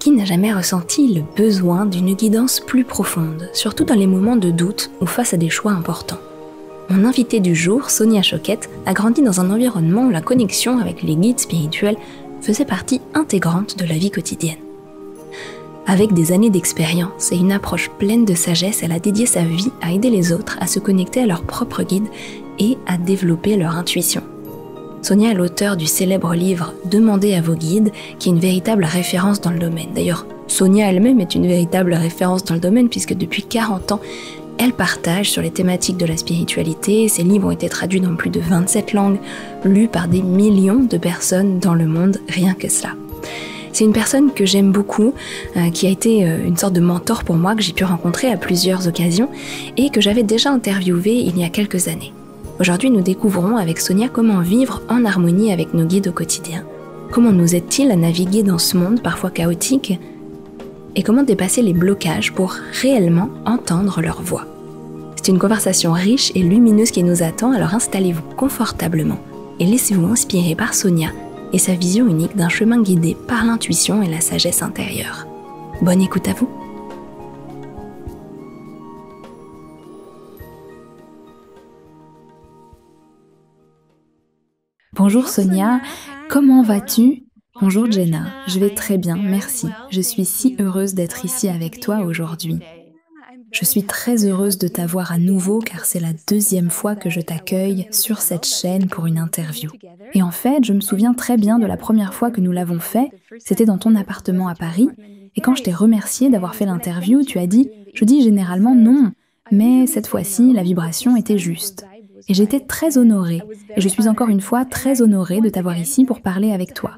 Qui n'a jamais ressenti le besoin d'une guidance plus profonde, surtout dans les moments de doute ou face à des choix importants? Mon invitée du jour, Sonia Choquette, a grandi dans un environnement où la connexion avec les guides spirituels faisait partie intégrante de la vie quotidienne. Avec des années d'expérience et une approche pleine de sagesse, elle a dédié sa vie à aider les autres à se connecter à leur propre guide et à développer leur intuition. Sonia est l'auteure du célèbre livre « Demandez à vos guides » qui est une véritable référence dans le domaine. D'ailleurs, Sonia elle-même est une véritable référence dans le domaine puisque depuis 40 ans, elle partage sur les thématiques de la spiritualité. Ses livres ont été traduits dans plus de 27 langues, lus par des millions de personnes dans le monde, rien que cela. C'est une personne que j'aime beaucoup, qui a été une sorte de mentor pour moi, que j'ai pu rencontrer à plusieurs occasions et que j'avais déjà interviewé il y a quelques années. Aujourd'hui, nous découvrons avec Sonia comment vivre en harmonie avec nos guides au quotidien. Comment nous aide-t-il à naviguer dans ce monde parfois chaotique et comment dépasser les blocages pour réellement entendre leur voix. C'est une conversation riche et lumineuse qui nous attend, alors installez-vous confortablement et laissez-vous inspirer par Sonia et sa vision unique d'un chemin guidé par l'intuition et la sagesse intérieure. Bonne écoute à vous. Bonjour Sonia, comment vas-tu? Bonjour Jenna, je vais très bien, merci. Je suis si heureuse d'être ici avec toi aujourd'hui. Je suis très heureuse de t'avoir à nouveau car c'est la deuxième fois que je t'accueille sur cette chaîne pour une interview. Et en fait, je me souviens très bien de la première fois que nous l'avons fait, c'était dans ton appartement à Paris, et quand je t'ai remercié d'avoir fait l'interview, tu as dit « je dis généralement non », mais cette fois-ci, la vibration était juste. Et j'étais très honorée, et je suis encore une fois très honorée de t'avoir ici pour parler avec toi.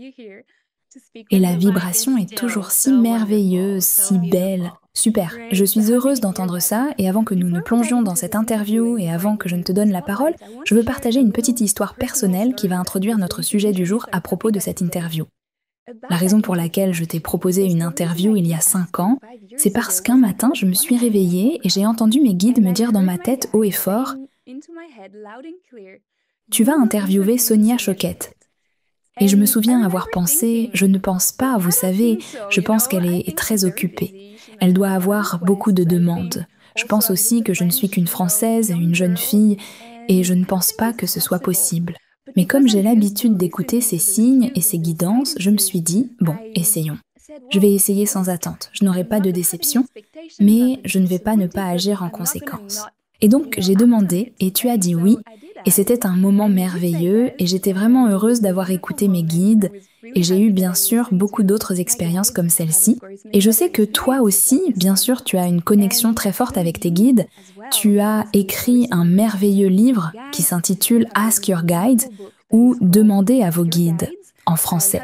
Et la vibration est toujours si merveilleuse, si belle. Super, je suis heureuse d'entendre ça, et avant que nous ne plongions dans cette interview et avant que je ne te donne la parole, je veux partager une petite histoire personnelle qui va introduire notre sujet du jour à propos de cette interview. La raison pour laquelle je t'ai proposé une interview il y a 5 ans, c'est parce qu'un matin, je me suis réveillée et j'ai entendu mes guides me dire dans ma tête haut et fort « Tu vas interviewer Sonia Choquette ». Et je me souviens avoir pensé « je ne pense pas, vous savez, je pense qu'elle est très occupée. Elle doit avoir beaucoup de demandes. Je pense aussi que je ne suis qu'une Française, une jeune fille, et je ne pense pas que ce soit possible. » Mais comme j'ai l'habitude d'écouter ces signes et ces guidances, je me suis dit « bon, essayons. Je vais essayer sans attente, je n'aurai pas de déception, mais je ne vais pas ne pas agir en conséquence. » Et donc j'ai demandé et tu as dit oui, et c'était un moment merveilleux et j'étais vraiment heureuse d'avoir écouté mes guides et j'ai eu bien sûr beaucoup d'autres expériences comme celle-ci. Et je sais que toi aussi, bien sûr, tu as une connexion très forte avec tes guides. Tu as écrit un merveilleux livre qui s'intitule Ask Your Guide ou Demandez à vos guides en français.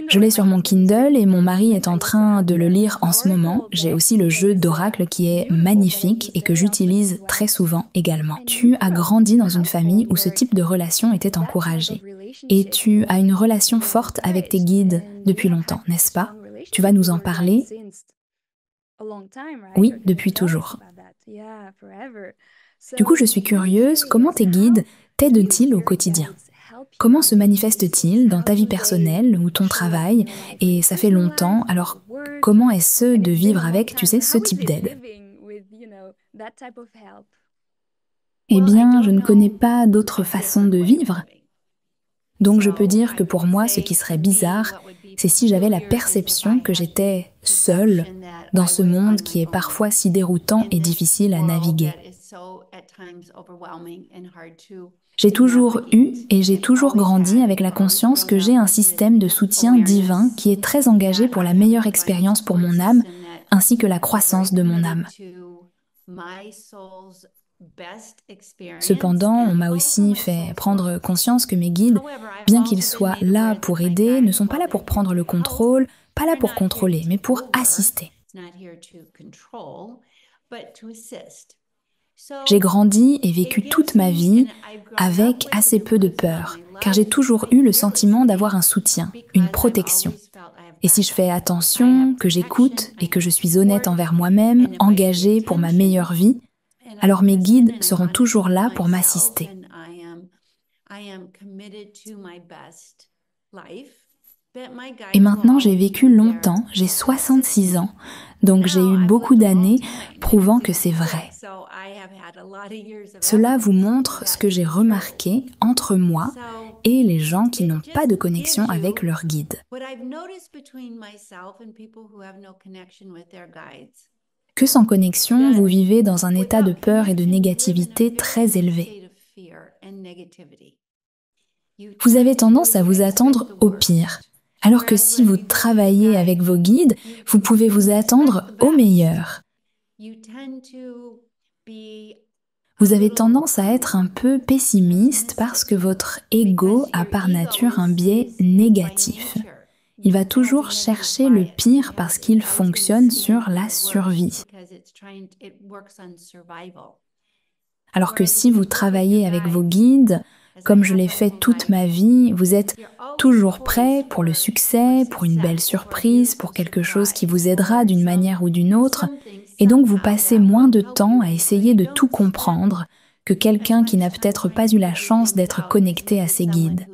Je l'ai sur mon Kindle et mon mari est en train de le lire en ce moment. J'ai aussi le jeu d'oracle qui est magnifique et que j'utilise très souvent également. Tu as grandi dans une famille où ce type de relation était encouragé. Et tu as une relation forte avec tes guides depuis longtemps, n'est-ce pas? Tu vas nous en parler? Oui, depuis toujours. Du coup, je suis curieuse, comment tes guides t'aident-ils au quotidien? Comment se manifeste-t-il dans ta vie personnelle ou ton travail? Et ça fait longtemps, alors comment est-ce de vivre avec, tu sais, ce type d'aide? Eh bien, je ne connais pas d'autre façon de vivre. Donc je peux dire que pour moi, ce qui serait bizarre, c'est si j'avais la perception que j'étais seule dans ce monde qui est parfois si déroutant et difficile à naviguer. J'ai toujours eu et j'ai toujours grandi avec la conscience que j'ai un système de soutien divin qui est très engagé pour la meilleure expérience pour mon âme, ainsi que la croissance de mon âme. Cependant, on m'a aussi fait prendre conscience que mes guides, bien qu'ils soient là pour aider, ne sont pas là pour prendre le contrôle, pas là pour contrôler, mais pour assister. J'ai grandi et vécu toute ma vie avec assez peu de peur, car j'ai toujours eu le sentiment d'avoir un soutien, une protection. Et si je fais attention, que j'écoute et que je suis honnête envers moi-même, engagée pour ma meilleure vie, alors mes guides seront toujours là pour m'assister. Et maintenant, j'ai vécu longtemps, j'ai 66 ans, donc j'ai eu beaucoup d'années prouvant que c'est vrai. Cela vous montre ce que j'ai remarqué entre moi et les gens qui n'ont pas de connexion avec leur guide. Que sans connexion, vous vivez dans un état de peur et de négativité très élevé. Vous avez tendance à vous attendre au pire, alors que si vous travaillez avec vos guides, vous pouvez vous attendre au meilleur. Vous avez tendance à être un peu pessimiste parce que votre ego a par nature un biais négatif. Il va toujours chercher le pire parce qu'il fonctionne sur la survie. Alors que si vous travaillez avec vos guides, comme je l'ai fait toute ma vie, vous êtes toujours prêt pour le succès, pour une belle surprise, pour quelque chose qui vous aidera d'une manière ou d'une autre, et donc vous passez moins de temps à essayer de tout comprendre que quelqu'un qui n'a peut-être pas eu la chance d'être connecté à ses guides.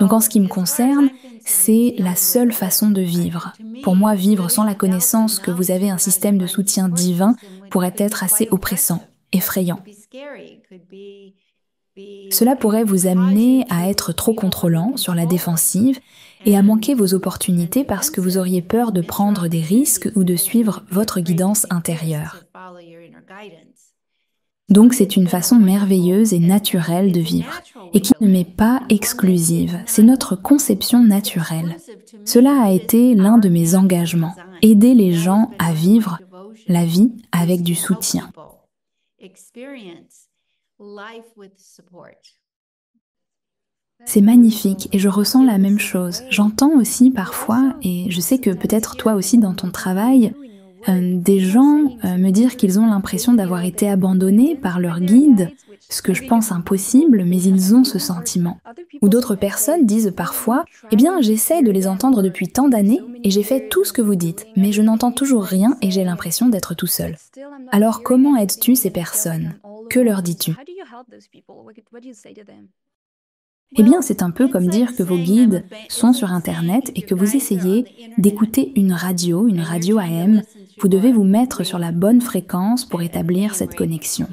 Donc en ce qui me concerne, c'est la seule façon de vivre. Pour moi, vivre sans la connaissance que vous avez un système de soutien divin pourrait être assez oppressant, effrayant. Cela pourrait vous amener à être trop contrôlant, sur la défensive, et à manquer vos opportunités parce que vous auriez peur de prendre des risques ou de suivre votre guidance intérieure. Donc c'est une façon merveilleuse et naturelle de vivre, et qui ne m'est pas exclusive, c'est notre conception naturelle. Cela a été l'un de mes engagements, aider les gens à vivre la vie avec du soutien. C'est magnifique et je ressens la même chose. J'entends aussi parfois, et je sais que peut-être toi aussi dans ton travail, des gens me dire qu'ils ont l'impression d'avoir été abandonnés par leur guide, ce que je pense impossible, mais ils ont ce sentiment. Ou d'autres personnes disent parfois « Eh bien, j'essaie de les entendre depuis tant d'années et j'ai fait tout ce que vous dites, mais je n'entends toujours rien et j'ai l'impression d'être tout seul. » Alors comment aides-tu ces personnes? Que leur dis-tu? Eh bien, c'est un peu comme dire que vos guides sont sur Internet et que vous essayez d'écouter une radio AM. Vous devez vous mettre sur la bonne fréquence pour établir cette connexion.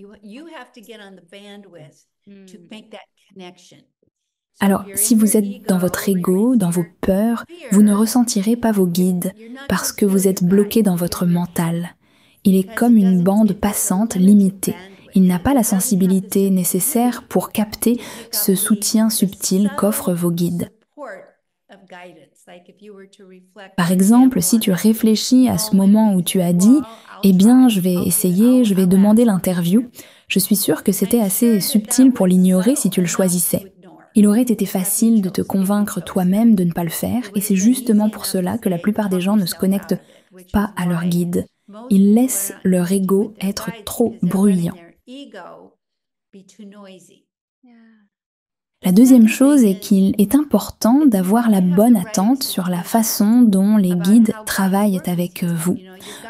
Alors, si vous êtes dans votre ego, dans vos peurs, vous ne ressentirez pas vos guides parce que vous êtes bloqué dans votre mental. Il est comme une bande passante limitée. Il n'a pas la sensibilité nécessaire pour capter ce soutien subtil qu'offrent vos guides. Par exemple, si tu réfléchis à ce moment où tu as dit « Eh bien, je vais essayer, je vais demander l'interview », je suis sûre que c'était assez subtil pour l'ignorer si tu le choisissais. Il aurait été facile de te convaincre toi-même de ne pas le faire, et c'est justement pour cela que la plupart des gens ne se connectent pas à leur guide. Ils laissent leur ego être trop bruyant. La deuxième chose est qu'il est important d'avoir la bonne attente sur la façon dont les guides travaillent avec vous.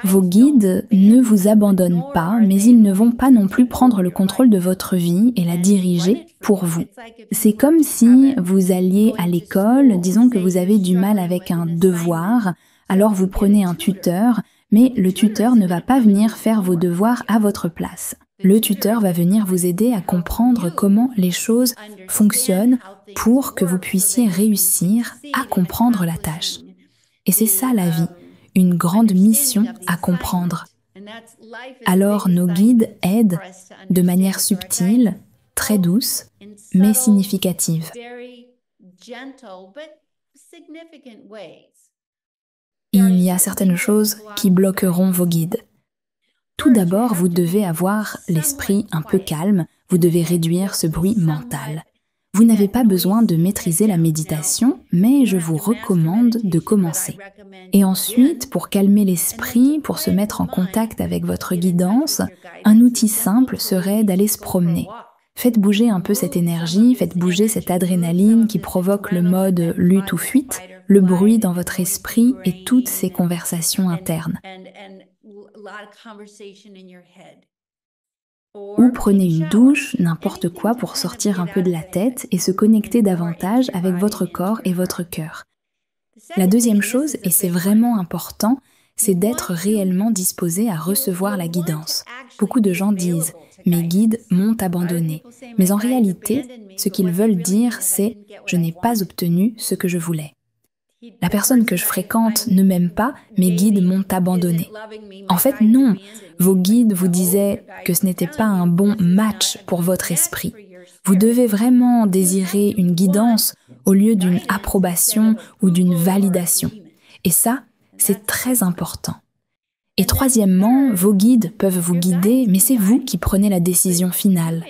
Vos guides ne vous abandonnent pas, mais ils ne vont pas non plus prendre le contrôle de votre vie et la diriger pour vous. C'est comme si vous alliez à l'école, disons que vous avez du mal avec un devoir, alors vous prenez un tuteur, mais le tuteur ne va pas venir faire vos devoirs à votre place. Le tuteur va venir vous aider à comprendre comment les choses fonctionnent pour que vous puissiez réussir à comprendre la tâche. Et c'est ça la vie, une grande mission à comprendre. Alors nos guides aident de manière subtile, très douce, mais significative. Il y a certaines choses qui bloqueront vos guides. Tout d'abord, vous devez avoir l'esprit un peu calme, vous devez réduire ce bruit mental. Vous n'avez pas besoin de maîtriser la méditation, mais je vous recommande de commencer. Et ensuite, pour calmer l'esprit, pour se mettre en contact avec votre guidance, un outil simple serait d'aller se promener. Faites bouger un peu cette énergie, faites bouger cette adrénaline qui provoque le mode lutte ou fuite, le bruit dans votre esprit et toutes ces conversations internes. Ou prenez une douche, n'importe quoi pour sortir un peu de la tête et se connecter davantage avec votre corps et votre cœur. La deuxième chose, et c'est vraiment important, c'est d'être réellement disposé à recevoir la guidance. Beaucoup de gens disent « mes guides m'ont abandonné ». Mais en réalité, ce qu'ils veulent dire, c'est « je n'ai pas obtenu ce que je voulais ». La personne que je fréquente ne m'aime pas, mes guides m'ont abandonné. En fait, non. Vos guides vous disaient que ce n'était pas un bon match pour votre esprit. Vous devez vraiment désirer une guidance au lieu d'une approbation ou d'une validation. Et ça, c'est très important. Et troisièmement, vos guides peuvent vous guider, mais c'est vous qui prenez la décision finale.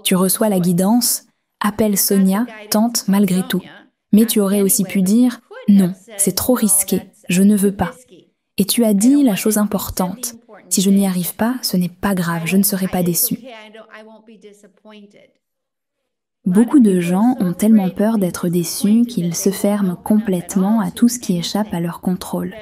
Tu reçois la guidance, appelle Sonia, tente malgré tout. Mais tu aurais aussi pu dire « non, c'est trop risqué, je ne veux pas ». Et tu as dit la chose importante. Si je n'y arrive pas, ce n'est pas grave, je ne serai pas déçu. Beaucoup de gens ont tellement peur d'être déçus qu'ils se ferment complètement à tout ce qui échappe à leur contrôle.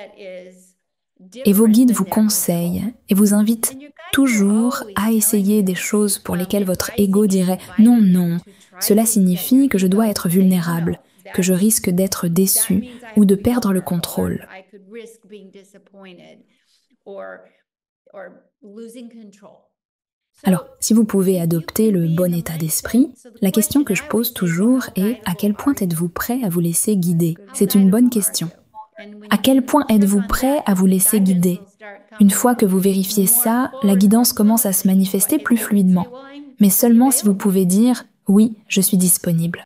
Et vos guides vous conseillent et vous invitent toujours à essayer des choses pour lesquelles votre ego dirait « non, non, cela signifie que je dois être vulnérable ». Que je risque d'être déçu ou de perdre le contrôle. Alors, si vous pouvez adopter le bon état d'esprit, la question que je pose toujours est à quel point êtes-vous prêt à vous laisser guider? C'est une bonne question. À quel point êtes-vous prêt à vous laisser guider? Une fois que vous vérifiez ça, la guidance commence à se manifester plus fluidement. Mais seulement si vous pouvez dire « oui, je suis disponible ».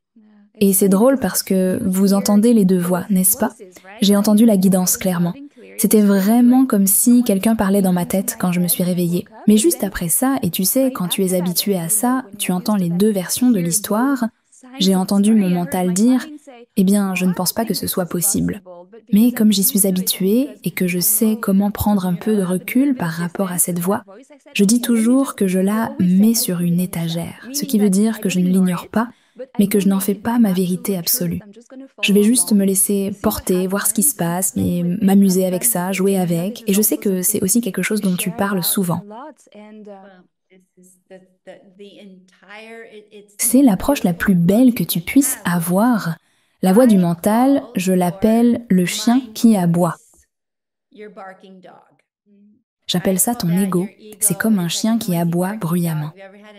Et c'est drôle parce que vous entendez les deux voix, n'est-ce pas? J'ai entendu la guidance clairement. C'était vraiment comme si quelqu'un parlait dans ma tête quand je me suis réveillée. Mais juste après ça, et tu sais, quand tu es habitué à ça, tu entends les deux versions de l'histoire. J'ai entendu mon mental dire « Eh bien, je ne pense pas que ce soit possible ». Mais comme j'y suis habituée et que je sais comment prendre un peu de recul par rapport à cette voix, je dis toujours que je la mets sur une étagère, ce qui veut dire que je ne l'ignore pas, mais que je n'en fais pas ma vérité absolue. Je vais juste me laisser porter, voir ce qui se passe, et m'amuser avec ça, jouer avec, et je sais que c'est aussi quelque chose dont tu parles souvent. C'est l'approche la plus belle que tu puisses avoir. La voix du mental, je l'appelle le chien qui aboie. J'appelle ça ton ego. C'est comme un chien qui aboie bruyamment.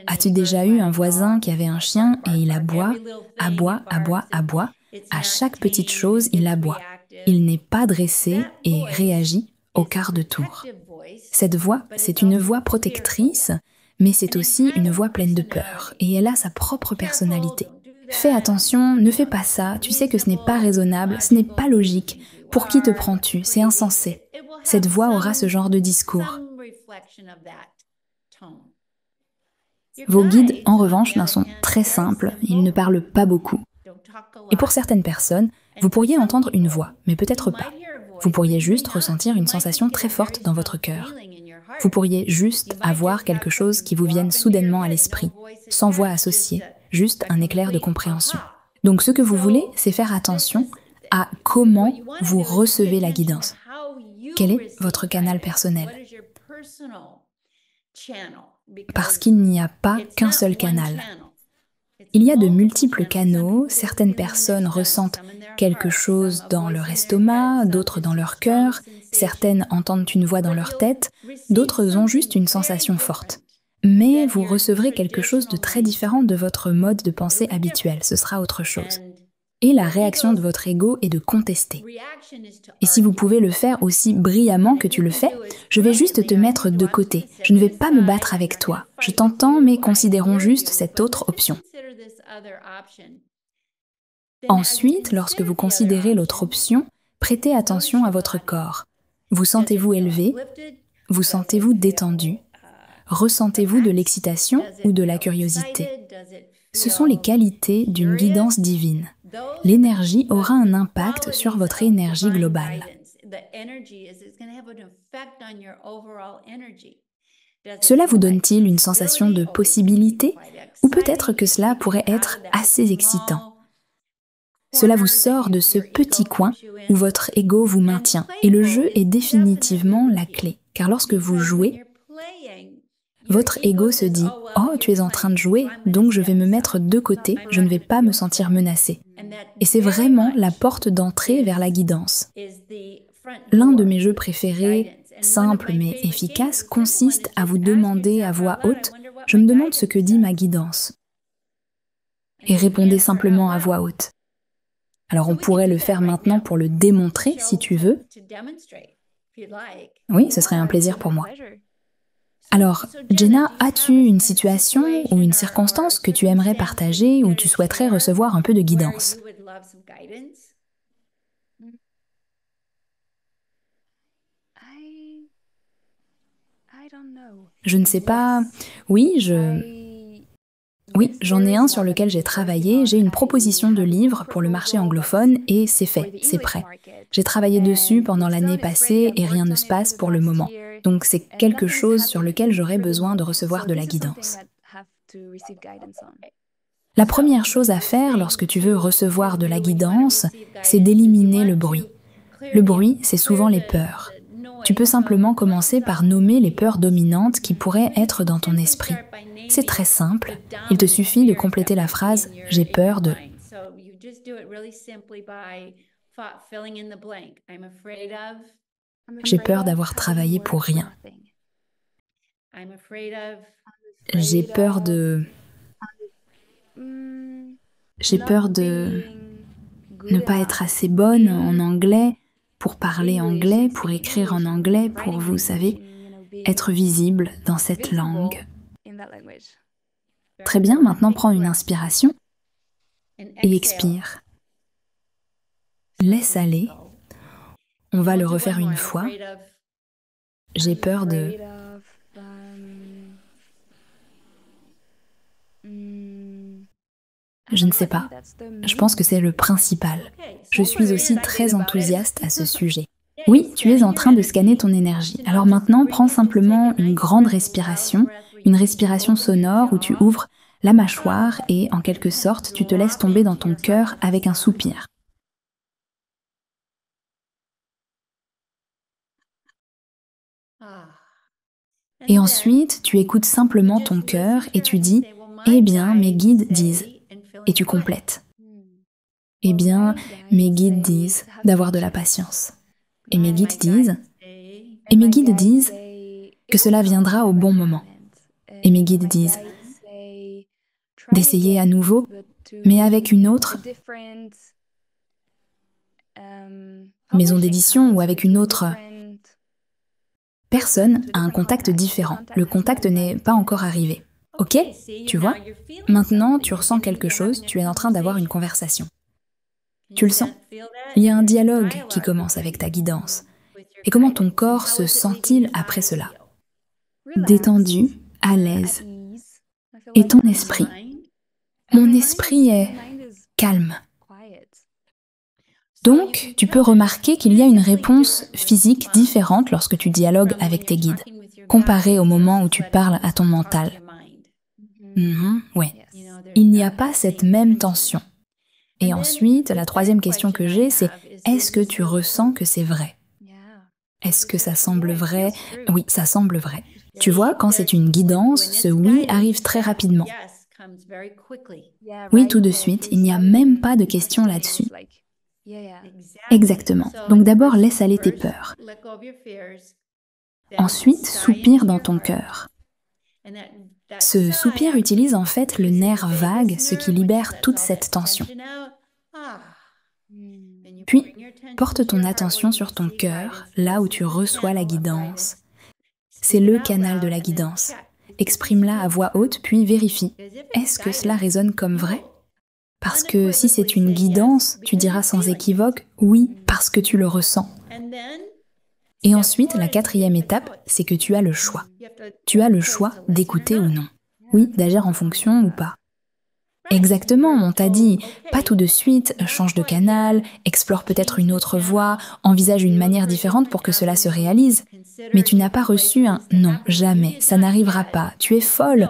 As-tu déjà eu un voisin qui avait un chien et il aboie, aboie, aboie, aboie? À chaque petite chose, il aboie. Il n'est pas dressé et réagit au quart de tour. Cette voix, c'est une voix protectrice, mais c'est aussi une voix pleine de peur, et elle a sa propre personnalité. Fais attention, ne fais pas ça, tu sais que ce n'est pas raisonnable, ce n'est pas logique. Pour qui te prends-tu? C'est insensé. Cette voix aura ce genre de discours. Vos guides, en revanche, sont très simples, ils ne parlent pas beaucoup. Et pour certaines personnes, vous pourriez entendre une voix, mais peut-être pas. Vous pourriez juste ressentir une sensation très forte dans votre cœur. Vous pourriez juste avoir quelque chose qui vous vienne soudainement à l'esprit, sans voix associée, juste un éclair de compréhension. Donc ce que vous voulez, c'est faire attention à comment vous recevez la guidance. Quel est votre canal personnel? Parce qu'il n'y a pas qu'un seul canal. Il y a de multiples canaux, certaines personnes ressentent quelque chose dans leur estomac, d'autres dans leur cœur, certaines entendent une voix dans leur tête, d'autres ont juste une sensation forte. Mais vous recevrez quelque chose de très différent de votre mode de pensée habituel, ce sera autre chose. Et la réaction de votre ego est de contester. Et si vous pouvez le faire aussi brillamment que tu le fais, je vais juste te mettre de côté. Je ne vais pas me battre avec toi. Je t'entends, mais considérons juste cette autre option. Ensuite, lorsque vous considérez l'autre option, prêtez attention à votre corps. Vous sentez-vous élevé? Vous sentez-vous détendu? Ressentez-vous de l'excitation ou de la curiosité? Ce sont les qualités d'une guidance divine. L'énergie aura un impact sur votre énergie globale. Cela vous donne-t-il une sensation de possibilité? Ou peut-être que cela pourrait être assez excitant. Cela vous sort de ce petit coin où votre ego vous maintient. Et le jeu est définitivement la clé. Car lorsque vous jouez, Votre ego se dit « Oh, tu es en train de jouer, donc je vais me mettre de côté, je ne vais pas me sentir menacé. » Et c'est vraiment la porte d'entrée vers la guidance. L'un de mes jeux préférés, simple mais efficace, consiste à vous demander à voix haute « Je me demande ce que dit ma guidance. » Et répondez simplement à voix haute. Alors on pourrait le faire maintenant pour le démontrer si tu veux. Oui, ce serait un plaisir pour moi. Alors, Jenna, as-tu une situation ou une circonstance que tu aimerais partager où tu souhaiterais recevoir un peu de guidance? Je ne sais pas. Oui, j'en ai un sur lequel j'ai travaillé. J'ai une proposition de livre pour le marché anglophone et c'est fait, c'est prêt. J'ai travaillé dessus pendant l'année passée et rien ne se passe pour le moment. Donc c'est quelque chose sur lequel j'aurais besoin de recevoir de la guidance. La première chose à faire lorsque tu veux recevoir de la guidance, c'est d'éliminer le bruit. Le bruit, c'est souvent les peurs. Tu peux simplement commencer par nommer les peurs dominantes qui pourraient être dans ton esprit. C'est très simple, il te suffit de compléter la phrase « J'ai peur de ». J'ai peur d'avoir travaillé pour rien. J'ai peur de... J'ai peur de ne pas être assez bonne en anglais, pour parler anglais, pour écrire en anglais, pour, vous savez, être visible dans cette langue. Très bien, maintenant prends une inspiration et expire. Laisse aller. On va le refaire une fois. J'ai peur de... Je ne sais pas. Je pense que c'est le principal. Je suis aussi très enthousiaste à ce sujet. Oui, tu es en train de scanner ton énergie. Alors maintenant, prends simplement une grande respiration, une respiration sonore où tu ouvres la mâchoire et, en quelque sorte, tu te laisses tomber dans ton cœur avec un soupir. Et ensuite, tu écoutes simplement ton cœur et tu dis « Eh bien, mes guides disent » et tu complètes. « Eh bien, mes guides disent d'avoir de la patience. » Et mes guides disent « Et mes guides disent que cela viendra au bon moment. » Et mes guides disent d'essayer à nouveau, mais avec une autre maison d'édition ou avec une autre personne à un contact différent. Le contact n'est pas encore arrivé. Ok, tu vois? Maintenant, tu ressens quelque chose, tu es en train d'avoir une conversation. Tu le sens? Il y a un dialogue qui commence avec ta guidance. Et comment ton corps se sent-il après cela? Détendu, à l'aise. Et ton esprit? Mon esprit est calme. Donc, tu peux remarquer qu'il y a une réponse physique différente lorsque tu dialogues avec tes guides, comparée au moment où tu parles à ton mental. Oui. Il n'y a pas cette même tension. Et ensuite, la troisième question que j'ai, c'est est-ce que tu ressens que c'est vrai? Est-ce que ça semble vrai? Oui, ça semble vrai. Tu vois, quand c'est une guidance, ce oui arrive très rapidement. Oui, tout de suite, il n'y a même pas de question là-dessus. Exactement. Donc d'abord, laisse aller tes peurs. Ensuite, soupire dans ton cœur. Ce soupir utilise en fait le nerf vague, ce qui libère toute cette tension. Puis, porte ton attention sur ton cœur, là où tu reçois la guidance. C'est le canal de la guidance. Exprime-la à voix haute, puis vérifie. Est-ce que cela résonne comme vrai? Parce que si c'est une guidance, tu diras sans équivoque « oui » parce que tu le ressens. Et ensuite, la quatrième étape, c'est que tu as le choix. Tu as le choix d'écouter ou non. Oui, d'agir en fonction ou pas. Exactement, on t'a dit, pas tout de suite, change de canal, explore peut-être une autre voie, envisage une manière différente pour que cela se réalise. Mais tu n'as pas reçu un « non, jamais, ça n'arrivera pas, tu es folle ».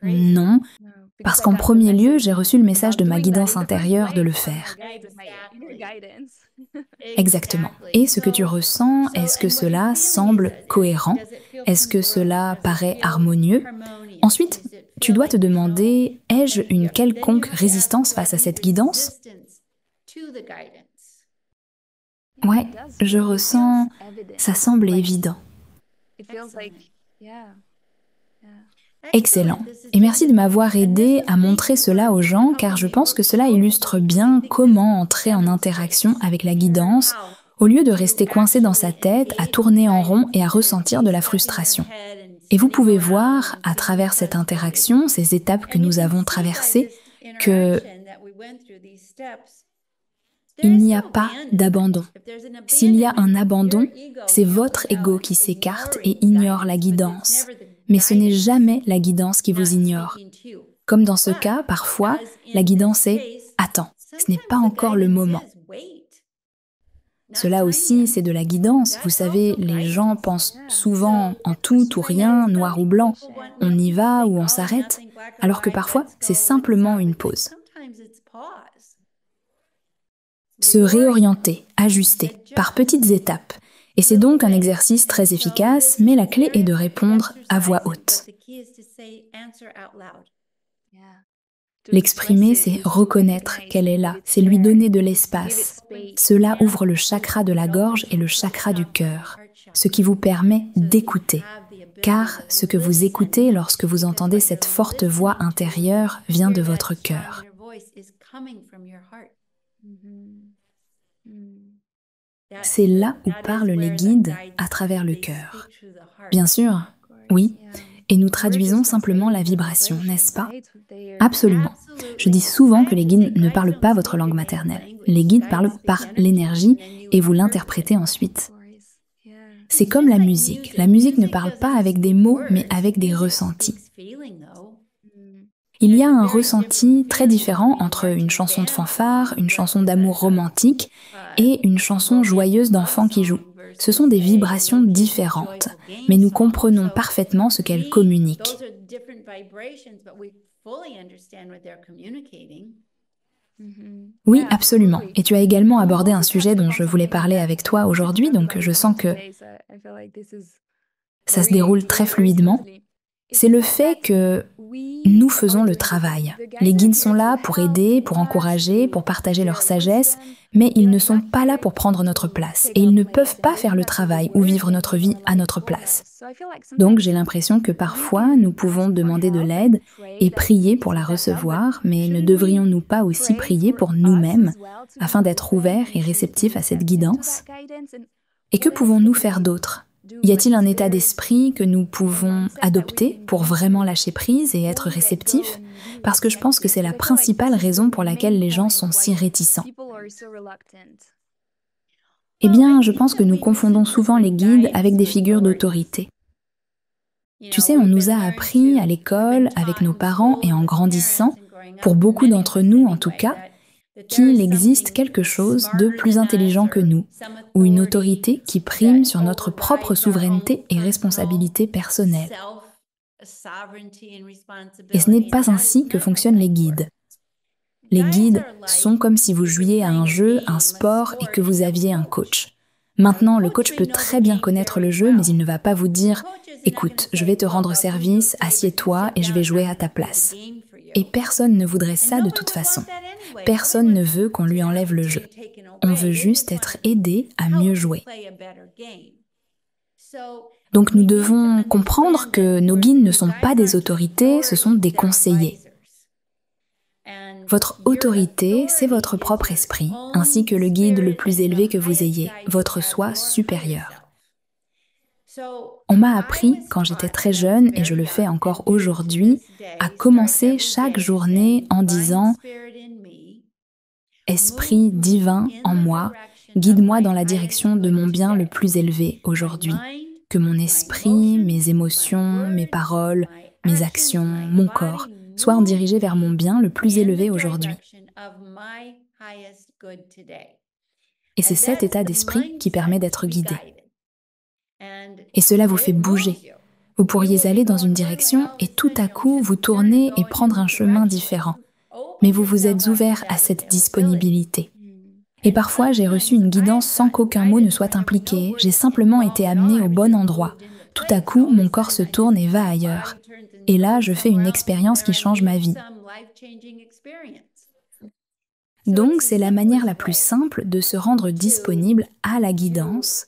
Non, parce qu'en premier lieu, j'ai reçu le message de ma guidance intérieure de le faire. Exactement. Et ce que tu ressens, est-ce que cela semble cohérent? Est-ce que cela paraît harmonieux? Ensuite, tu dois te demander, ai-je une quelconque résistance face à cette guidance? Ouais, je ressens, ça semble évident. Excellent. Et merci de m'avoir aidé à montrer cela aux gens, car je pense que cela illustre bien comment entrer en interaction avec la guidance, au lieu de rester coincé dans sa tête, à tourner en rond et à ressentir de la frustration. Et vous pouvez voir, à travers cette interaction, ces étapes que nous avons traversées, que il n'y a pas d'abandon. S'il y a un abandon, c'est votre ego qui s'écarte et ignore la guidance. Mais ce n'est jamais la guidance qui vous ignore. Comme dans ce cas, parfois, la guidance est « Attends, ce n'est pas encore le moment ». Cela aussi, c'est de la guidance. Vous savez, les gens pensent souvent en tout ou rien, noir ou blanc. On y va ou on s'arrête, alors que parfois, c'est simplement une pause. Se réorienter, ajuster, par petites étapes. Et c'est donc un exercice très efficace, mais la clé est de répondre à voix haute. L'exprimer, c'est reconnaître qu'elle est là, c'est lui donner de l'espace. Cela ouvre le chakra de la gorge et le chakra du cœur, ce qui vous permet d'écouter. Car ce que vous écoutez lorsque vous entendez cette forte voix intérieure vient de votre cœur. C'est là où parlent les guides, à travers le cœur. Bien sûr, oui, et nous traduisons simplement la vibration, n'est-ce pas? Absolument. Je dis souvent que les guides ne parlent pas votre langue maternelle. Les guides parlent par l'énergie et vous l'interprétez ensuite. C'est comme la musique. La musique ne parle pas avec des mots, mais avec des ressentis. Il y a un ressenti très différent entre une chanson de fanfare, une chanson d'amour romantique et une chanson joyeuse d'enfant qui joue. Ce sont des vibrations différentes, mais nous comprenons parfaitement ce qu'elles communiquent. Oui, absolument. Et tu as également abordé un sujet dont je voulais parler avec toi aujourd'hui, donc je sens que ça se déroule très fluidement. C'est le fait que nous faisons le travail. Les guides sont là pour aider, pour encourager, pour partager leur sagesse, mais ils ne sont pas là pour prendre notre place. Et ils ne peuvent pas faire le travail ou vivre notre vie à notre place. Donc j'ai l'impression que parfois nous pouvons demander de l'aide et prier pour la recevoir, mais ne devrions-nous pas aussi prier pour nous-mêmes afin d'être ouverts et réceptifs à cette guidance? Et que pouvons-nous faire d'autre? Y a-t-il un état d'esprit que nous pouvons adopter pour vraiment lâcher prise et être réceptifs? Parce que je pense que c'est la principale raison pour laquelle les gens sont si réticents. Eh bien, je pense que nous confondons souvent les guides avec des figures d'autorité. Tu sais, on nous a appris à l'école, avec nos parents et en grandissant, pour beaucoup d'entre nous en tout cas, qu'il existe quelque chose de plus intelligent que nous, ou une autorité qui prime sur notre propre souveraineté et responsabilité personnelle. Et ce n'est pas ainsi que fonctionnent les guides. Les guides sont comme si vous jouiez à un jeu, un sport, et que vous aviez un coach. Maintenant, le coach peut très bien connaître le jeu, mais il ne va pas vous dire « Écoute, je vais te rendre service, assieds-toi et je vais jouer à ta place ». Et personne ne voudrait ça de toute façon. Personne ne veut qu'on lui enlève le jeu. On veut juste être aidé à mieux jouer. Donc nous devons comprendre que nos guides ne sont pas des autorités, ce sont des conseillers. Votre autorité, c'est votre propre esprit, ainsi que le guide le plus élevé que vous ayez, votre soi supérieur. On m'a appris, quand j'étais très jeune, et je le fais encore aujourd'hui, à commencer chaque journée en disant « Esprit divin en moi, guide-moi dans la direction de mon bien le plus élevé aujourd'hui. Que mon esprit, mes émotions, mes paroles, mes actions, mon corps soient dirigés vers mon bien le plus élevé aujourd'hui. » Et c'est cet état d'esprit qui permet d'être guidé. Et cela vous fait bouger. Vous pourriez aller dans une direction et tout à coup vous tourner et prendre un chemin différent. Mais vous vous êtes ouvert à cette disponibilité. Et parfois j'ai reçu une guidance sans qu'aucun mot ne soit impliqué. J'ai simplement été amené au bon endroit. Tout à coup, mon corps se tourne et va ailleurs. Et là, je fais une expérience qui change ma vie. Donc, c'est la manière la plus simple de se rendre disponible à la guidance,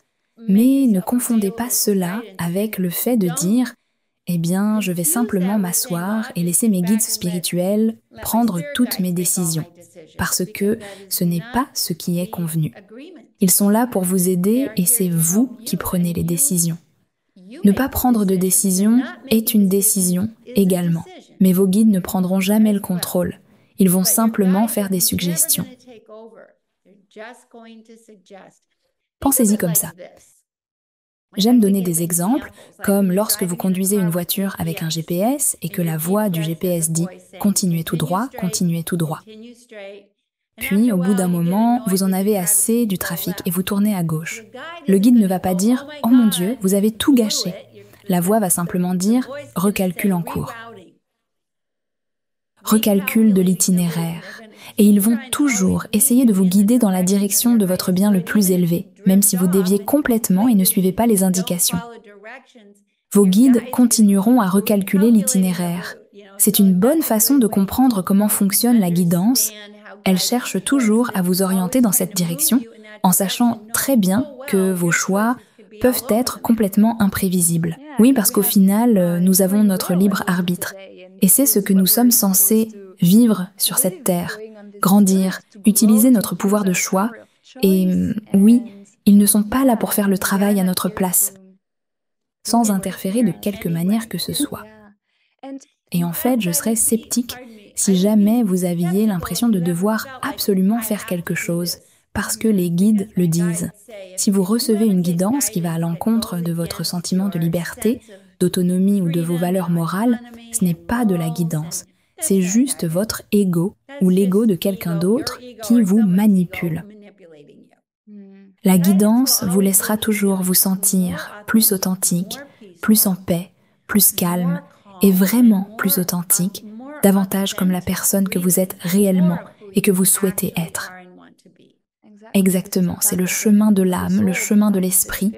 mais ne confondez pas cela avec le fait de dire « Eh bien, je vais simplement m'asseoir et laisser mes guides spirituels prendre toutes mes décisions », parce que ce n'est pas ce qui est convenu. Ils sont là pour vous aider et c'est vous qui prenez les décisions. Ne pas prendre de décision est une décision également, mais vos guides ne prendront jamais le contrôle. Ils vont simplement faire des suggestions. Pensez-y comme ça. J'aime donner des exemples, comme lorsque vous conduisez une voiture avec un GPS et que la voix du GPS dit « Continuez tout droit, continuez tout droit ». Puis, au bout d'un moment, vous en avez assez du trafic et vous tournez à gauche. Le guide ne va pas dire « Oh mon Dieu, vous avez tout gâché ». La voix va simplement dire « Recalcul en cours ». Recalcul de l'itinéraire. Et ils vont toujours essayer de vous guider dans la direction de votre bien le plus élevé, même si vous déviez complètement et ne suivez pas les indications. Vos guides continueront à recalculer l'itinéraire. C'est une bonne façon de comprendre comment fonctionne la guidance. Elle cherche toujours à vous orienter dans cette direction, en sachant très bien que vos choix peuvent être complètement imprévisibles. Oui, parce qu'au final, nous avons notre libre arbitre. Et c'est ce que nous sommes censés vivre sur cette terre, grandir, utiliser notre pouvoir de choix. Et oui, ils ne sont pas là pour faire le travail à notre place, sans interférer de quelque manière que ce soit. Et en fait, je serais sceptique si jamais vous aviez l'impression de devoir absolument faire quelque chose, parce que les guides le disent. Si vous recevez une guidance qui va à l'encontre de votre sentiment de liberté, d'autonomie ou de vos valeurs morales, ce n'est pas de la guidance. C'est juste votre ego ou l'ego de quelqu'un d'autre qui vous manipule. La guidance vous laissera toujours vous sentir plus authentique, plus en paix, plus calme et vraiment plus authentique, davantage comme la personne que vous êtes réellement et que vous souhaitez être. Exactement, c'est le chemin de l'âme, le chemin de l'esprit.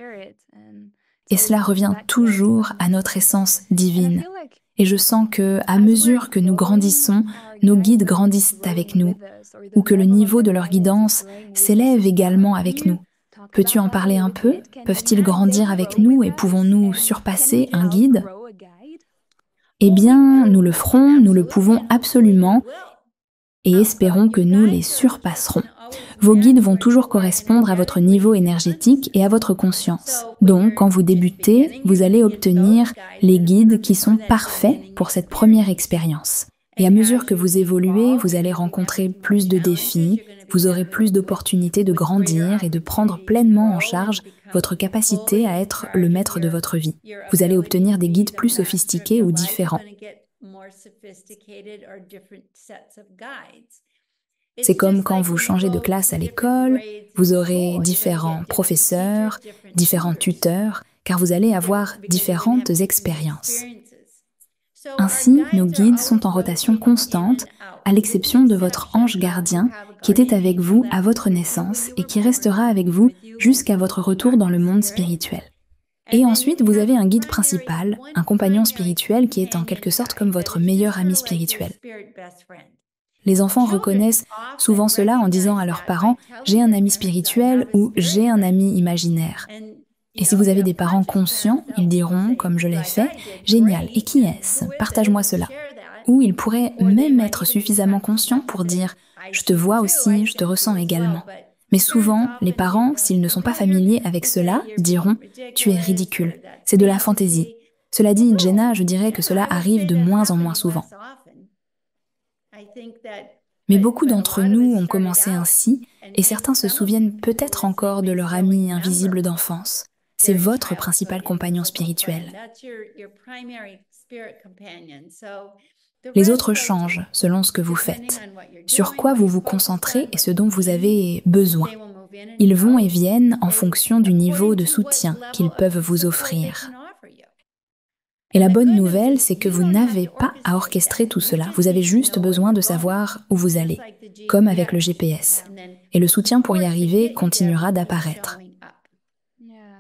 Et cela revient toujours à notre essence divine. Et je sens que, à mesure que nous grandissons, nos guides grandissent avec nous, ou que le niveau de leur guidance s'élève également avec nous. Peux-tu en parler un peu? Peuvent-ils grandir avec nous et pouvons-nous surpasser un guide? Eh bien, nous le ferons, nous le pouvons absolument, et espérons que nous les surpasserons. Vos guides vont toujours correspondre à votre niveau énergétique et à votre conscience. Donc, quand vous débutez, vous allez obtenir les guides qui sont parfaits pour cette première expérience. Et à mesure que vous évoluez, vous allez rencontrer plus de défis, vous aurez plus d'opportunités de grandir et de prendre pleinement en charge votre capacité à être le maître de votre vie. Vous allez obtenir des guides plus sophistiqués ou différents. C'est comme quand vous changez de classe à l'école, vous aurez différents professeurs, différents tuteurs, car vous allez avoir différentes expériences. Ainsi, nos guides sont en rotation constante, à l'exception de votre ange gardien qui était avec vous à votre naissance et qui restera avec vous jusqu'à votre retour dans le monde spirituel. Et ensuite, vous avez un guide principal, un compagnon spirituel qui est en quelque sorte comme votre meilleur ami spirituel. Les enfants reconnaissent souvent cela en disant à leurs parents « j'ai un ami spirituel » ou « j'ai un ami imaginaire ». Et si vous avez des parents conscients, ils diront, comme je l'ai fait, « génial, et qui est-ce? Partage-moi cela ». Ou ils pourraient même être suffisamment conscients pour dire « je te vois aussi, je te ressens également ». Mais souvent, les parents, s'ils ne sont pas familiers avec cela, diront « tu es ridicule, c'est de la fantaisie ». Cela dit, Jenna, je dirais que cela arrive de moins en moins souvent. Mais beaucoup d'entre nous ont commencé ainsi, et certains se souviennent peut-être encore de leur ami invisible d'enfance. C'est votre principal compagnon spirituel. Les autres changent selon ce que vous faites, sur quoi vous vous concentrez et ce dont vous avez besoin. Ils vont et viennent en fonction du niveau de soutien qu'ils peuvent vous offrir. Et la bonne nouvelle, c'est que vous n'avez pas à orchestrer tout cela. Vous avez juste besoin de savoir où vous allez, comme avec le GPS. Et le soutien pour y arriver continuera d'apparaître.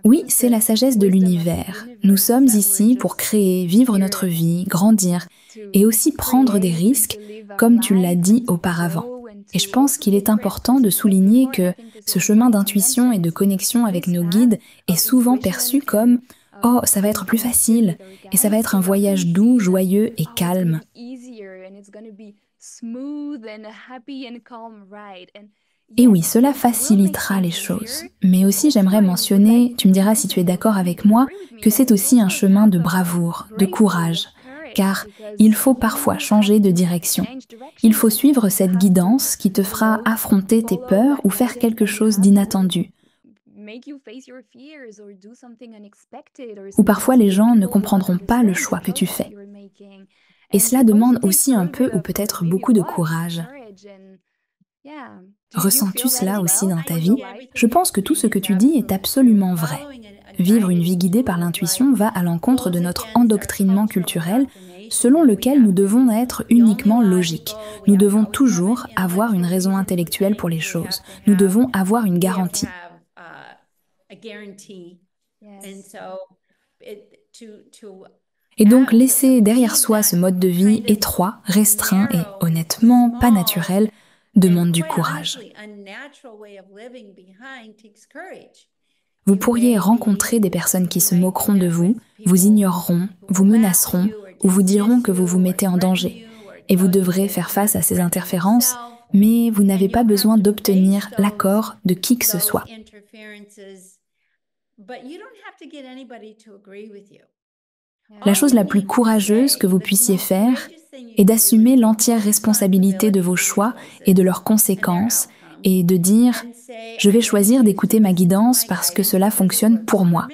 Oui, c'est la sagesse de l'univers. Nous sommes ici pour créer, vivre notre vie, grandir et aussi prendre des risques, comme tu l'as dit auparavant. Et je pense qu'il est important de souligner que ce chemin d'intuition et de connexion avec nos guides est souvent perçu comme « Oh, ça va être plus facile et ça va être un voyage doux, joyeux et calme ». Et oui, cela facilitera les choses. Mais aussi, j'aimerais mentionner, tu me diras si tu es d'accord avec moi, que c'est aussi un chemin de bravoure, de courage. Car il faut parfois changer de direction. Il faut suivre cette guidance qui te fera affronter tes peurs ou faire quelque chose d'inattendu. Ou parfois les gens ne comprendront pas le choix que tu fais. Et cela demande aussi un peu ou peut-être beaucoup de courage. Ressens-tu cela aussi dans ta vie? Je pense que tout ce que tu dis est absolument vrai. Vivre une vie guidée par l'intuition va à l'encontre de notre endoctrinement culturel, selon lequel nous devons être uniquement logiques. Nous devons toujours avoir une raison intellectuelle pour les choses. Nous devons avoir une garantie. Et donc laisser derrière soi ce mode de vie étroit, restreint et honnêtement pas naturel demande du courage. Vous pourriez rencontrer des personnes qui se moqueront de vous, vous ignoreront, vous menaceront ou vous diront que vous vous mettez en danger. Et vous devrez faire face à ces interférences, mais vous n'avez pas besoin d'obtenir l'accord de qui que ce soit. La chose la plus courageuse que vous puissiez faire est d'assumer l'entière responsabilité de vos choix et de leurs conséquences et de dire « Je vais choisir d'écouter ma guidance parce que cela fonctionne pour moi ».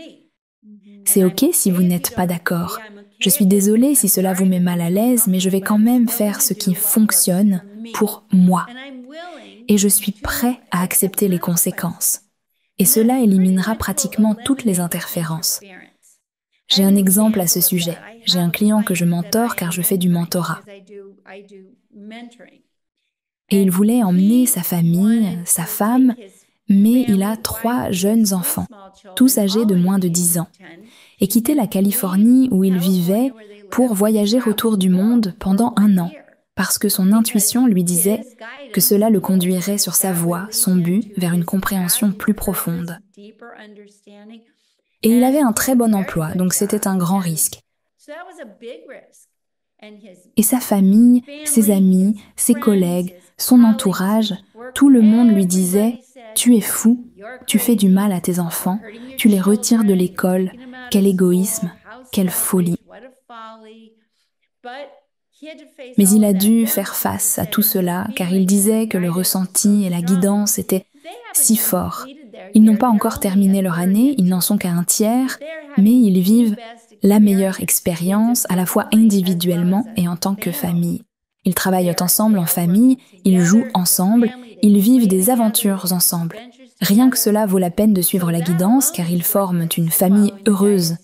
C'est ok si vous n'êtes pas d'accord. Je suis désolée si cela vous met mal à l'aise, mais je vais quand même faire ce qui fonctionne pour moi. Et je suis prêt à accepter les conséquences. Et cela éliminera pratiquement toutes les interférences. J'ai un exemple à ce sujet. J'ai un client que je mentore car je fais du mentorat. Et il voulait emmener sa famille, sa femme, mais il a 3 jeunes enfants, tous âgés de moins de 10 ans, et quitter la Californie où il vivait pour voyager autour du monde pendant 1 an, parce que son intuition lui disait que cela le conduirait sur sa voie, son but, vers une compréhension plus profonde. Et il avait un très bon emploi, donc c'était un grand risque. Et sa famille, ses amis, ses collègues, son entourage, tout le monde lui disait « Tu es fou, tu fais du mal à tes enfants, tu les retires de l'école, quel égoïsme, quelle folie ». Mais il a dû faire face à tout cela, car il disait que le ressenti et la guidance étaient si forts. Ils n'ont pas encore terminé leur année, ils n'en sont qu'à 1/3, mais ils vivent la meilleure expérience, à la fois individuellement et en tant que famille. Ils travaillent ensemble en famille, ils jouent ensemble, ils vivent des aventures ensemble. Rien que cela vaut la peine de suivre la guidance, car ils forment une famille heureuse.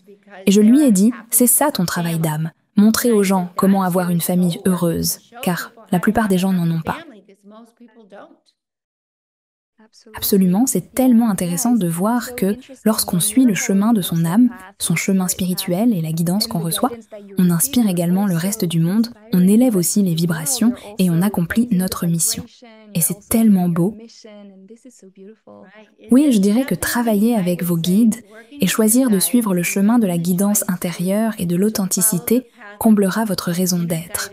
Et je lui ai dit, c'est ça ton travail d'âme, montrer aux gens comment avoir une famille heureuse, car la plupart des gens n'en ont pas. Absolument, c'est tellement intéressant de voir que lorsqu'on suit le chemin de son âme, son chemin spirituel et la guidance qu'on reçoit, on inspire également le reste du monde, on élève aussi les vibrations et on accomplit notre mission. Et c'est tellement beau. Oui, je dirais que travailler avec vos guides et choisir de suivre le chemin de la guidance intérieure et de l'authenticité comblera votre raison d'être.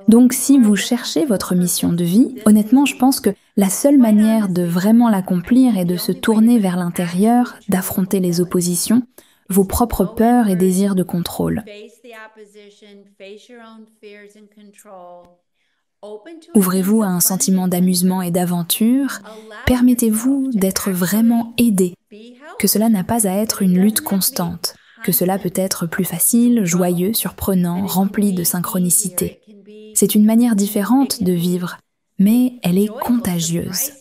Donc si vous cherchez votre mission de vie, honnêtement, je pense que la seule manière de vraiment l'accomplir est de se tourner vers l'intérieur, d'affronter les oppositions, vos propres peurs et désirs de contrôle. Ouvrez-vous à un sentiment d'amusement et d'aventure, permettez-vous d'être vraiment aidé, que cela n'a pas à être une lutte constante, que cela peut être plus facile, joyeux, surprenant, rempli de synchronicité. C'est une manière différente de vivre, mais elle est contagieuse.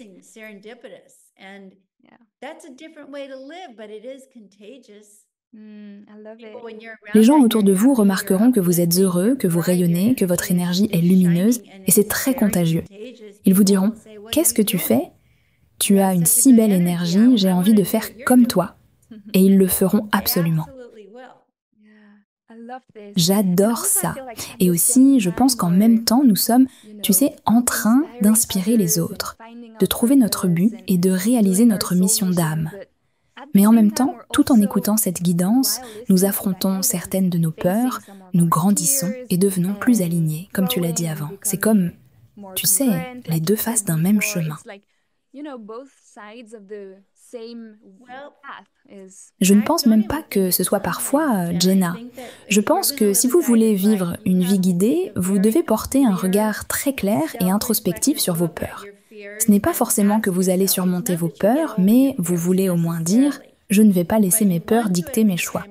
Les gens autour de vous remarqueront que vous êtes heureux, que vous rayonnez, que votre énergie est lumineuse, et c'est très contagieux. Ils vous diront « Qu'est-ce que tu fais ?» Tu as une si belle énergie, j'ai envie de faire comme toi. Et ils le feront absolument. J'adore ça. Et aussi, je pense qu'en même temps, nous sommes, tu sais, en train d'inspirer les autres, de trouver notre but et de réaliser notre mission d'âme. Mais en même temps, tout en écoutant cette guidance, nous affrontons certaines de nos peurs, nous grandissons et devenons plus alignés, comme tu l'as dit avant. C'est comme, tu sais, les deux faces d'un même chemin. Je ne pense même pas que ce soit parfois Jenna. Je pense que si vous voulez vivre une vie guidée, vous devez porter un regard très clair et introspectif sur vos peurs. Ce n'est pas forcément que vous allez surmonter vos peurs, mais vous voulez au moins dire « je ne vais pas laisser mes peurs dicter mes choix ».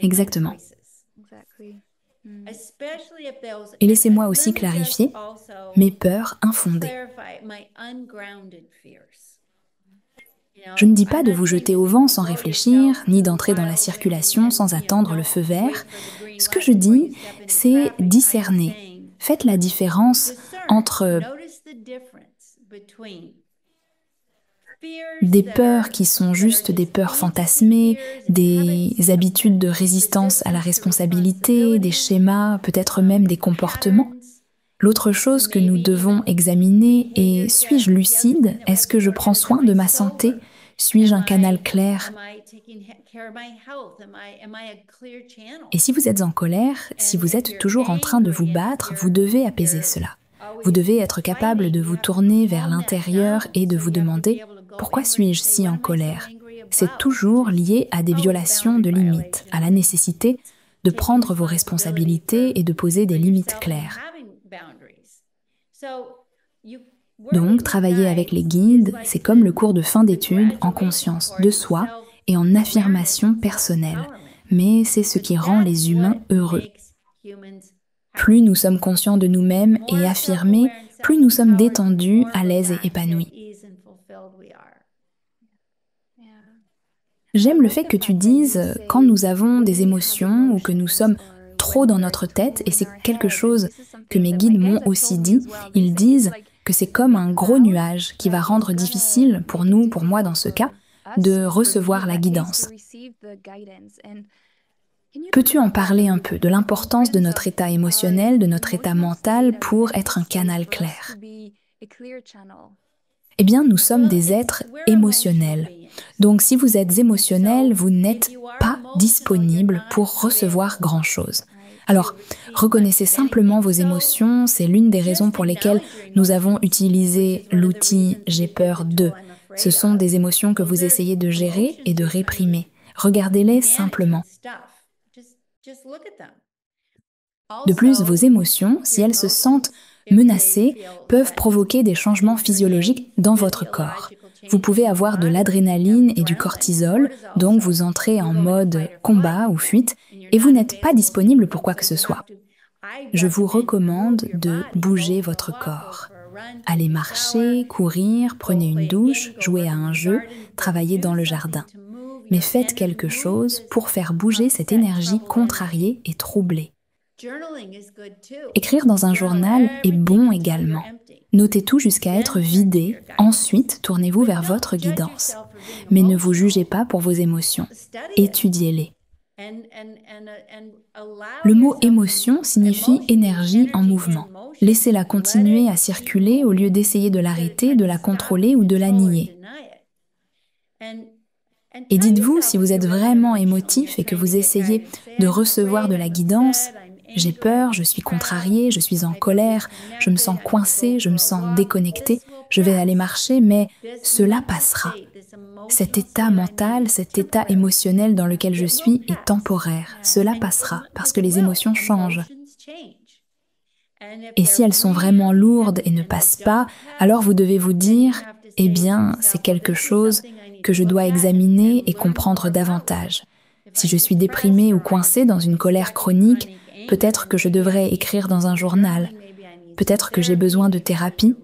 Exactement. Et laissez-moi aussi clarifier mes peurs infondées. Je ne dis pas de vous jeter au vent sans réfléchir, ni d'entrer dans la circulation sans attendre le feu vert. Ce que je dis, c'est discerner. Faites la différence entre des peurs qui sont juste des peurs fantasmées, des habitudes de résistance à la responsabilité, des schémas, peut-être même des comportements. L'autre chose que nous devons examiner est, suis-je lucide? Est-ce que je prends soin de ma santé? Suis-je un canal clair? Et si vous êtes en colère, si vous êtes toujours en train de vous battre, vous devez apaiser cela. Vous devez être capable de vous tourner vers l'intérieur et de vous demander « Pourquoi suis-je si en colère ?» C'est toujours lié à des violations de limites, à la nécessité de prendre vos responsabilités et de poser des limites claires. Donc, travailler avec les guides, c'est comme le cours de fin d'études en conscience de soi et en affirmation personnelle. Mais c'est ce qui rend les humains heureux. Plus nous sommes conscients de nous-mêmes et affirmés, plus nous sommes détendus, à l'aise et épanouis. J'aime le fait que tu dises, quand nous avons des émotions ou que nous sommes trop dans notre tête, et c'est quelque chose que mes guides m'ont aussi dit, ils disent que c'est comme un gros nuage qui va rendre difficile pour nous, pour moi dans ce cas, de recevoir la guidance. Peux-tu en parler un peu de l'importance de notre état émotionnel, de notre état mental pour être un canal clair? Eh bien, nous sommes des êtres émotionnels. Donc, si vous êtes émotionnel, vous n'êtes pas disponible pour recevoir grand-chose. Alors, reconnaissez simplement vos émotions, c'est l'une des raisons pour lesquelles nous avons utilisé l'outil « J'ai peur de ». Ce sont des émotions que vous essayez de gérer et de réprimer. Regardez-les simplement. De plus, vos émotions, si elles se sentent menacées, peuvent provoquer des changements physiologiques dans votre corps. Vous pouvez avoir de l'adrénaline et du cortisol, donc vous entrez en mode combat ou fuite, et vous n'êtes pas disponible pour quoi que ce soit. Je vous recommande de bouger votre corps. Allez marcher, courir, prenez une douche, jouez à un jeu, travaillez dans le jardin. Mais faites quelque chose pour faire bouger cette énergie contrariée et troublée. Écrire dans un journal est bon également. Notez tout jusqu'à être vidé, ensuite tournez-vous vers votre guidance. Mais ne vous jugez pas pour vos émotions, étudiez-les. Le mot émotion signifie énergie en mouvement. Laissez-la continuer à circuler au lieu d'essayer de l'arrêter, de la contrôler ou de la nier. Et dites-vous, si vous êtes vraiment émotif et que vous essayez de recevoir de la guidance, j'ai peur, je suis contrarié, je suis en colère, je me sens coincé, je me sens déconnecté, je vais aller marcher, mais cela passera. Cet état mental, cet état émotionnel dans lequel je suis est temporaire. Cela passera parce que les émotions changent. Et si elles sont vraiment lourdes et ne passent pas, alors vous devez vous dire, eh bien, c'est quelque chose que je dois examiner et comprendre davantage. Si je suis déprimée ou coincée dans une colère chronique, peut-être que je devrais écrire dans un journal. Peut-être que j'ai besoin de thérapie.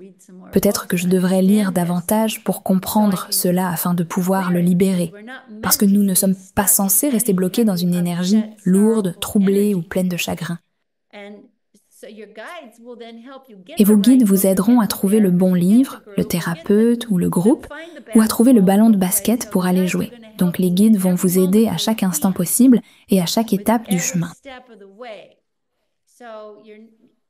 Peut-être que je devrais lire davantage pour comprendre cela afin de pouvoir le libérer. Parce que nous ne sommes pas censés rester bloqués dans une énergie lourde, troublée ou pleine de chagrin. Et vos guides vous aideront à trouver le bon livre, le thérapeute ou le groupe, ou à trouver le ballon de basket pour aller jouer. Donc les guides vont vous aider à chaque instant possible et à chaque étape du chemin.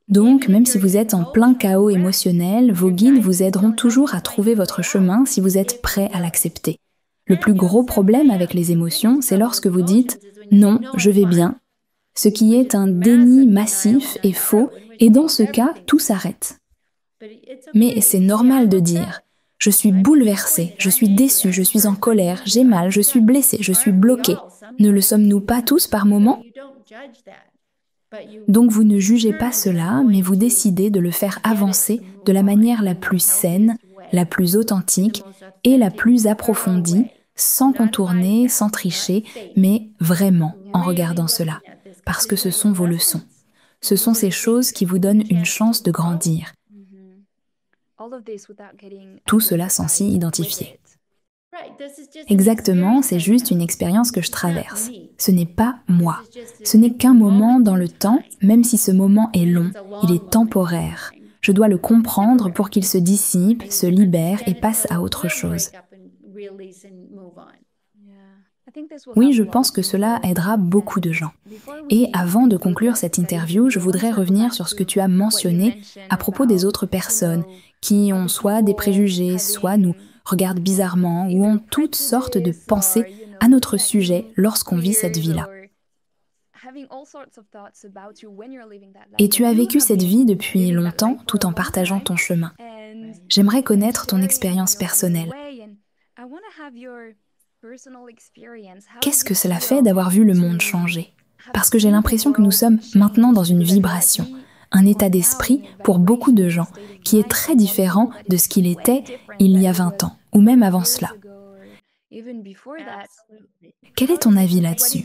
Donc, même si vous êtes en plein chaos émotionnel, vos guides vous aideront toujours à trouver votre chemin si vous êtes prêt à l'accepter. Le plus gros problème avec les émotions, c'est lorsque vous dites « non, je vais bien », ce qui est un déni massif et faux, et dans ce cas, tout s'arrête. Mais c'est normal de dire « je suis bouleversé, je suis déçu, je suis en colère, j'ai mal, je suis blessé, je suis bloqué ». Ne le sommes-nous pas tous par moments ? Donc vous ne jugez pas cela, mais vous décidez de le faire avancer de la manière la plus saine, la plus authentique et la plus approfondie, sans contourner, sans tricher, mais vraiment en regardant cela, parce que ce sont vos leçons. Ce sont ces choses qui vous donnent une chance de grandir. Tout cela sans s'y identifier. Exactement, c'est juste une expérience que je traverse. Ce n'est pas moi. Ce n'est qu'un moment dans le temps, même si ce moment est long, il est temporaire. Je dois le comprendre pour qu'il se dissipe, se libère et passe à autre chose. Oui, je pense que cela aidera beaucoup de gens. Et avant de conclure cette interview, je voudrais revenir sur ce que tu as mentionné à propos des autres personnes qui ont soit des préjugés, soit nous regardent bizarrement ou ont toutes sortes de pensées à notre sujet lorsqu'on vit cette vie-là. Et tu as vécu cette vie depuis longtemps tout en partageant ton chemin. J'aimerais connaître ton expérience personnelle. Qu'est-ce que cela fait d'avoir vu le monde changer ? Parce que j'ai l'impression que nous sommes maintenant dans une vibration, un état d'esprit pour beaucoup de gens qui est très différent de ce qu'il était il y a 20 ans, ou même avant cela. Quel est ton avis là-dessus ?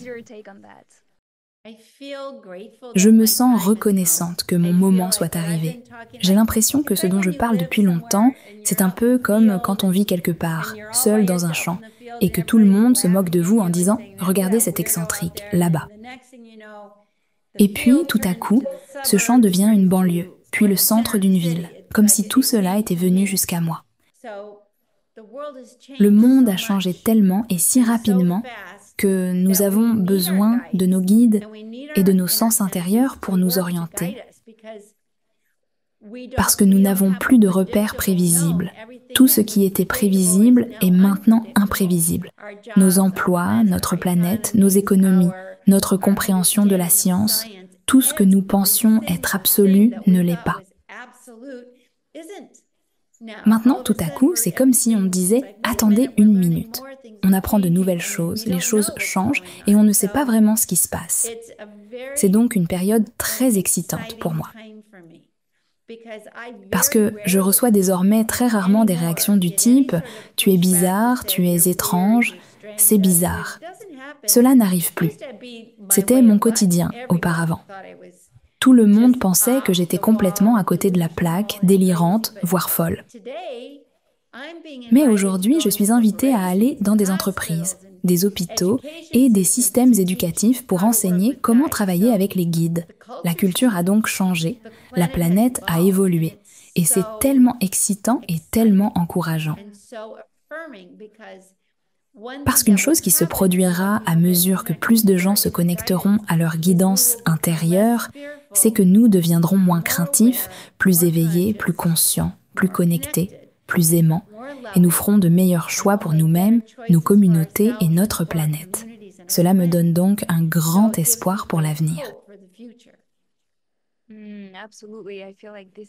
Je me sens reconnaissante que mon moment soit arrivé. J'ai l'impression que ce dont je parle depuis longtemps, c'est un peu comme quand on vit quelque part, seul dans un champ, et que tout le monde se moque de vous en disant « Regardez cet excentrique, là-bas ». Et puis, tout à coup, ce champ devient une banlieue, puis le centre d'une ville, comme si tout cela était venu jusqu'à moi. Le monde a changé tellement et si rapidement que nous avons besoin de nos guides et de nos sens intérieurs pour nous orienter, parce que nous n'avons plus de repères prévisibles. Tout ce qui était prévisible est maintenant imprévisible. Nos emplois, notre planète, nos économies, notre compréhension de la science, tout ce que nous pensions être absolu ne l'est pas. Maintenant, tout à coup, c'est comme si on disait « Attendez une minute ». On apprend de nouvelles choses, les choses changent et on ne sait pas vraiment ce qui se passe. C'est donc une période très excitante pour moi. Parce que je reçois désormais très rarement des réactions du type « Tu es bizarre, tu es étrange, c'est bizarre ». Cela n'arrive plus. C'était mon quotidien auparavant. Tout le monde pensait que j'étais complètement à côté de la plaque, délirante, voire folle. Mais aujourd'hui, je suis invitée à aller dans des entreprises, des hôpitaux et des systèmes éducatifs pour enseigner comment travailler avec les guides. La culture a donc changé, la planète a évolué. Et c'est tellement excitant et tellement encourageant. Parce qu'une chose qui se produira à mesure que plus de gens se connecteront à leur guidance intérieure, c'est que nous deviendrons moins craintifs, plus éveillés, plus conscients, plus connectés, plus aimants, et nous ferons de meilleurs choix pour nous-mêmes, nos communautés et notre planète. Cela me donne donc un grand espoir pour l'avenir.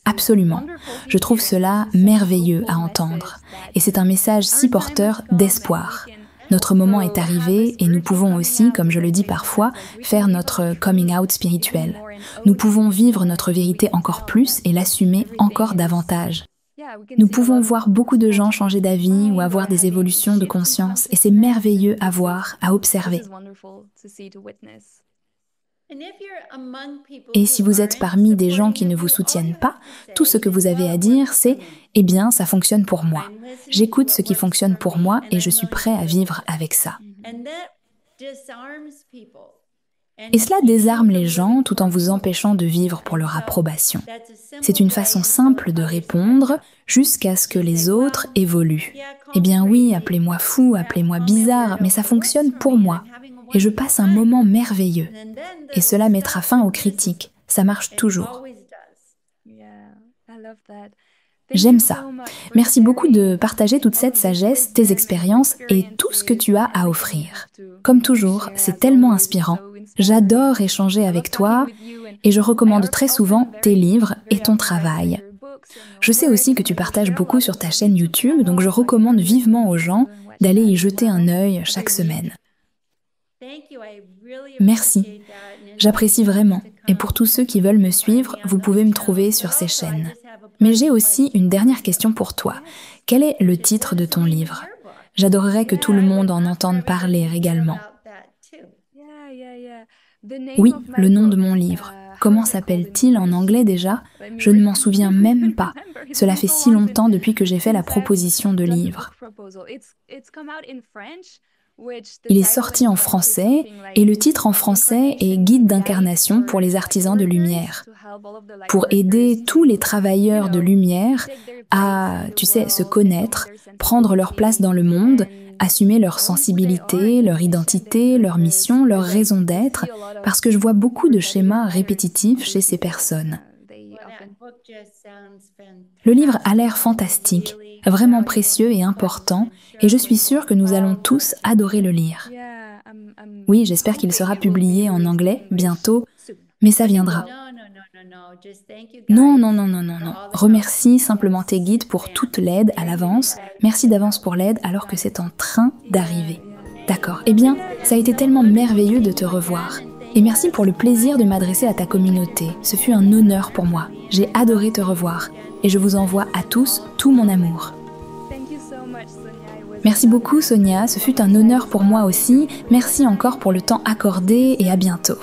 Absolument. Je trouve cela merveilleux à entendre. Et c'est un message si porteur d'espoir. Notre moment est arrivé et nous pouvons aussi, comme je le dis parfois, faire notre coming out spirituel. Nous pouvons vivre notre vérité encore plus et l'assumer encore davantage. Nous pouvons voir beaucoup de gens changer d'avis ou avoir des évolutions de conscience et c'est merveilleux à voir, à observer. Et si vous êtes parmi des gens qui ne vous soutiennent pas, tout ce que vous avez à dire, c'est « Eh bien, ça fonctionne pour moi. J'écoute ce qui fonctionne pour moi et je suis prêt à vivre avec ça. » Et cela désarme les gens tout en vous empêchant de vivre pour leur approbation. C'est une façon simple de répondre jusqu'à ce que les autres évoluent. Eh bien oui, appelez-moi fou, appelez-moi bizarre, mais ça fonctionne pour moi. Et je passe un moment merveilleux. Et cela mettra fin aux critiques. Ça marche toujours. J'aime ça. Merci beaucoup de partager toute cette sagesse, tes expériences et tout ce que tu as à offrir. Comme toujours, c'est tellement inspirant. J'adore échanger avec toi et je recommande très souvent tes livres et ton travail. Je sais aussi que tu partages beaucoup sur ta chaîne YouTube, donc je recommande vivement aux gens d'aller y jeter un œil chaque semaine. Merci. J'apprécie vraiment. Et pour tous ceux qui veulent me suivre, vous pouvez me trouver sur ces chaînes. Mais j'ai aussi une dernière question pour toi. Quel est le titre de ton livre? J'adorerais que tout le monde en entende parler également. Oui, le nom de mon livre. Comment s'appelle-t-il en anglais déjà? Je ne m'en souviens même pas. Cela fait si longtemps depuis que j'ai fait la proposition de livre. Il est sorti en français et le titre en français est Guide d'incarnation pour les artisans de lumière. Pour aider tous les travailleurs de lumière à, se connaître, prendre leur place dans le monde, assumer leur sensibilité, leur identité, leur mission, leur raison d'être, parce que je vois beaucoup de schémas répétitifs chez ces personnes. Le livre a l'air fantastique, vraiment précieux et important, et je suis sûre que nous allons tous adorer le lire. Oui, j'espère qu'il sera publié en anglais bientôt, mais ça viendra. Non. Remercie simplement tes guides pour toute l'aide à l'avance. Merci d'avance pour l'aide alors que c'est en train d'arriver. D'accord. Eh bien, ça a été tellement merveilleux de te revoir. Et merci pour le plaisir de m'adresser à ta communauté. Ce fut un honneur pour moi. J'ai adoré te revoir. Et je vous envoie à tous tout mon amour. Merci beaucoup Sonia, ce fut un honneur pour moi aussi. Merci encore pour le temps accordé et à bientôt.